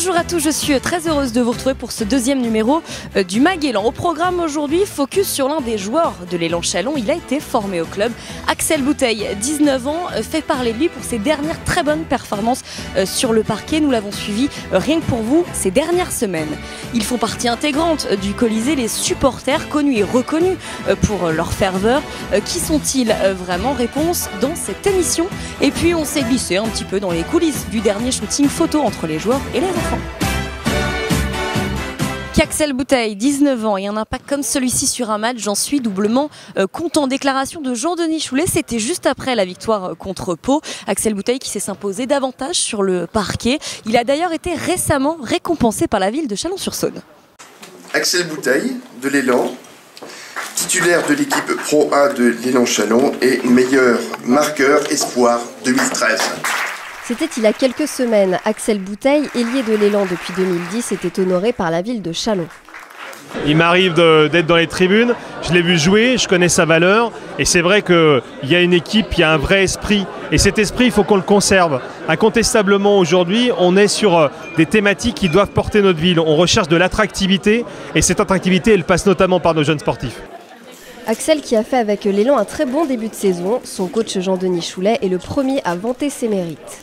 Bonjour à tous, je suis très heureuse de vous retrouver pour ce deuxième numéro du MAG Élan. Au programme aujourd'hui, focus sur l'un des joueurs de l'Élan Châlons. Il a été formé au club. Axel Bouteille, 19 ans, fait parler de lui pour ses dernières très bonnes performances sur le parquet. Nous l'avons suivi rien que pour vous ces dernières semaines. Ils font partie intégrante du Colisée, les supporters connus et reconnus pour leur ferveur. Qui sont-ils vraiment? Réponse dans cette émission. Et puis on s'est glissé un petit peu dans les coulisses du dernier shooting photo entre les joueurs et les enfants. Qu'Axel Bouteille, 19 ans, et un impact comme celui-ci sur un match, j'en suis doublement content. Déclaration de Jean-Denis Choulet, c'était juste après la victoire contre Pau. Axel Bouteille qui s'est imposé davantage sur le parquet. Il a d'ailleurs été récemment récompensé par la ville de Chalon-sur-Saône. Axel Bouteille de l'Élan, titulaire de l'équipe Pro A de l'Élan Châlons et meilleur marqueur espoir 2013. C'était il y a quelques semaines. Axel Bouteille, ailier de l'Élan depuis 2010, était honoré par la ville de Châlons. Il m'arrive d'être dans les tribunes, je l'ai vu jouer, je connais sa valeur et c'est vrai qu'il y a une équipe, il y a un vrai esprit et cet esprit il faut qu'on le conserve. Incontestablement aujourd'hui on est sur des thématiques qui doivent porter notre ville, on recherche de l'attractivité et cette attractivité elle passe notamment par nos jeunes sportifs. Axel qui a fait avec l'Élan un très bon début de saison, son coach Jean-Denis Choulet est le premier à vanter ses mérites.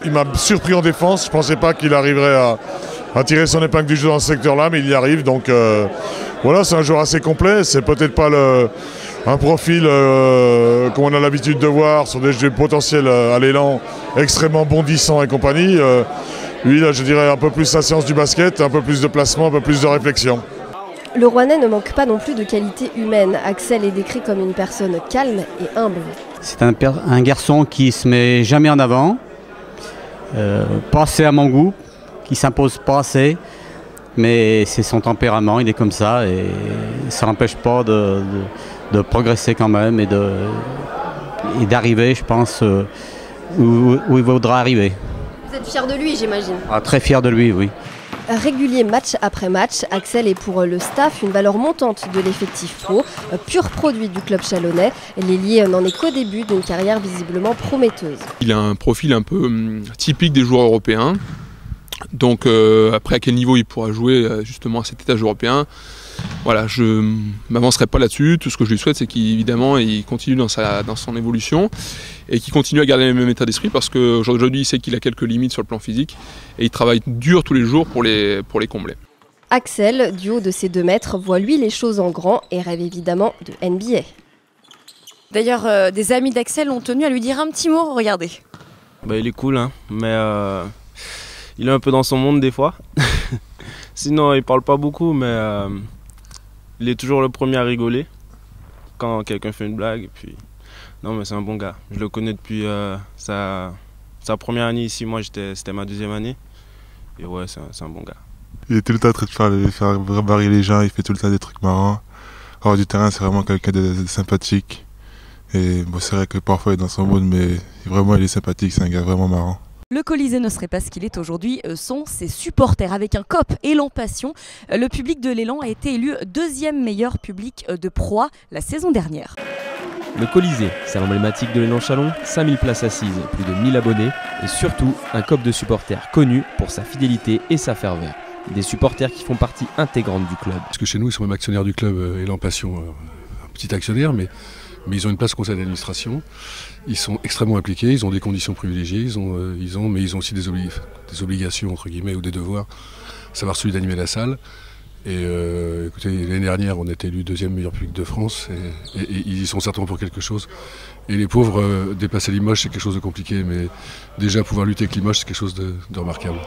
Il m'a surpris en défense, je ne pensais pas qu'il arriverait à tirer son épingle du jeu dans ce secteur-là, mais il y arrive. Donc voilà, c'est un joueur assez complet, c'est peut-être pas un profil comme on a l'habitude de voir sur des jeux potentiels à l'élan, extrêmement bondissant et compagnie. Lui, là, je dirais un peu plus sa séance du basket, un peu plus de placement, un peu plus de réflexion. Le Rouennais ne manque pas non plus de qualité humaine. Axel est décrit comme une personne calme et humble. C'est un garçon qui se met jamais en avant, pas assez à mon goût, qui s'impose pas assez, mais c'est son tempérament, il est comme ça et ça n'empêche pas de progresser quand même et d'arriver, je pense, où il voudra arriver. Vous êtes fier de lui, j'imagine? Très fier de lui, oui. Régulier match après match, Axel est pour le staff une valeur montante de l'effectif pro, pur produit du club chalonnais. L'ailier n'en est qu'au début d'une carrière visiblement prometteuse. Il a un profil un peu typique des joueurs européens. Donc après à quel niveau il pourra jouer justement à cet étage européen, voilà, je ne m'avancerai pas là-dessus. Tout ce que je lui souhaite c'est qu'évidemment il continue dans son évolution et qu'il continue à garder le même état d'esprit parce qu'aujourd'hui il sait qu'il a quelques limites sur le plan physique et il travaille dur tous les jours pour les combler. Axel, du haut de ses 2 mètres, voit lui les choses en grand et rêve évidemment de NBA. D'ailleurs, des amis d'Axel ont tenu à lui dire un petit mot, regardez. Il est cool, hein, mais il est un peu dans son monde des fois. Sinon, il parle pas beaucoup, mais il est toujours le premier à rigoler quand quelqu'un fait une blague. Et puis... Non, mais c'est un bon gars. Je le connais depuis sa première année ici. Moi, c'était ma 2e année. Et ouais, c'est un bon gars. Il est tout le temps en train de faire barrer les gens, il fait tout le temps des trucs marrants. Hors du terrain, c'est vraiment quelqu'un de sympathique. Et bon, c'est vrai que parfois il est dans son monde, mais vraiment il est sympathique, c'est un gars vraiment marrant. Le Colisée ne serait pas ce qu'il est aujourd'hui sans ses supporters. Avec un COP Élan Passion, le public de l'Élan a été élu 2e meilleur public de Pro A la saison dernière. Le Colisée, c'est l'emblématique de l'Élan Châlons, 5000 places assises, plus de 1000 abonnés et surtout un COP de supporters connu pour sa fidélité et sa ferveur. Des supporters qui font partie intégrante du club. Parce que chez nous, ils sont même actionnaires du club Élan Passion, un petit actionnaire, mais ils ont une place au conseil d'administration. Ils sont extrêmement impliqués, ils ont des conditions privilégiées, mais ils ont aussi des obligations entre guillemets ou des devoirs, à savoir celui d'animer la salle. Et écoutez, l'année dernière, on a été élu 2e meilleur public de France et ils y sont certainement pour quelque chose. Et les pauvres, dépasser Limoges, c'est quelque chose de compliqué, mais déjà pouvoir lutter avec Limoges, c'est quelque chose de remarquable.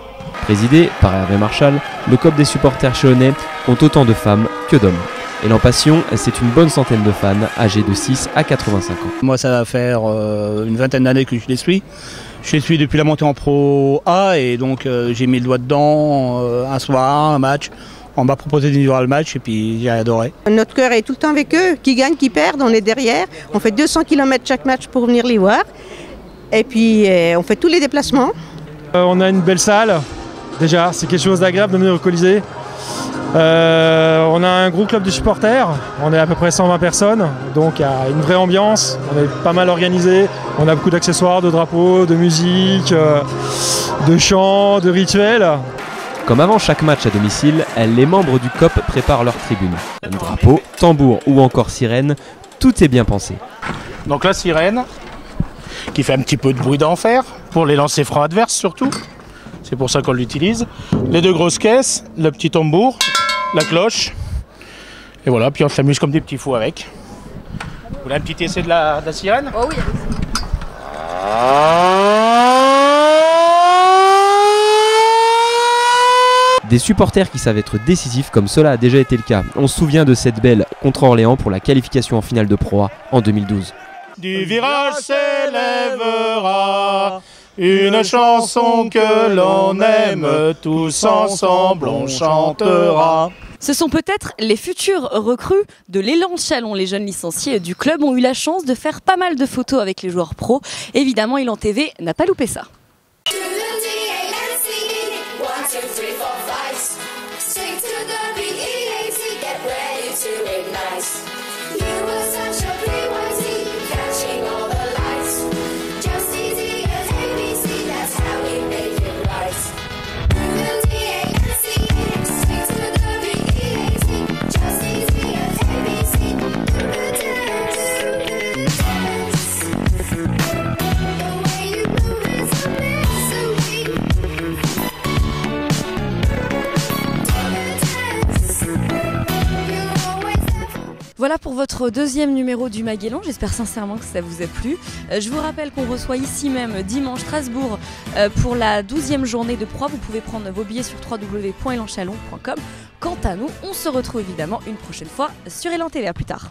Présidé par Hervé Marchal, le COP des supporters chalonnais compte autant de femmes que d'hommes. Élan Passion, c'est une bonne centaine de fans âgés de 6 à 85 ans. Moi, ça va faire une 20aine d'années que je les suis. Je les suis depuis la montée en Pro A et donc j'ai mis le doigt dedans un soir, un match. On m'a proposé de vivre le match et puis j'ai adoré. Notre cœur est tout le temps avec eux, qui gagnent, qui perdent, on est derrière. On fait 200 km chaque match pour venir les voir. Et puis on fait tous les déplacements. On a une belle salle, déjà c'est quelque chose d'agréable de venir au Colisée. On a un gros club de supporters, on est à peu près 120 personnes, donc il y a une vraie ambiance, on est pas mal organisé, on a beaucoup d'accessoires, de drapeaux, de musique, de chants, de rituels. Comme avant chaque match à domicile, les membres du COP préparent leur tribune. Drapeau, tambour ou encore sirène, tout est bien pensé. Donc la sirène, qui fait un petit peu de bruit d'enfer, pour les lancers francs adverses surtout. C'est pour ça qu'on l'utilise. Les 2 grosses caisses, le petit tambour, la cloche. Et voilà, puis on s'amuse comme des petits fous avec. Vous voulez un petit essai de la sirène? Oh oui. Des supporters qui savent être décisifs comme cela a déjà été le cas. On se souvient de cette belle contre Orléans pour la qualification en finale de Pro A en 2012. Du virage s'élèvera une chanson que l'on aime, tous ensemble on chantera. Ce sont peut-être les futurs recrues de l'Élan Chalon. Les jeunes licenciés du club ont eu la chance de faire pas mal de photos avec les joueurs pros. Évidemment, Élan TV n'a pas loupé ça. Voilà pour votre 2e numéro du Maguelon, j'espère sincèrement que ça vous a plu. Je vous rappelle qu'on reçoit ici même dimanche Strasbourg pour la 12e journée de Pro A. Vous pouvez prendre vos billets sur www.elanchalon.com. Quant à nous, on se retrouve évidemment une prochaine fois sur Élan TV. À plus tard.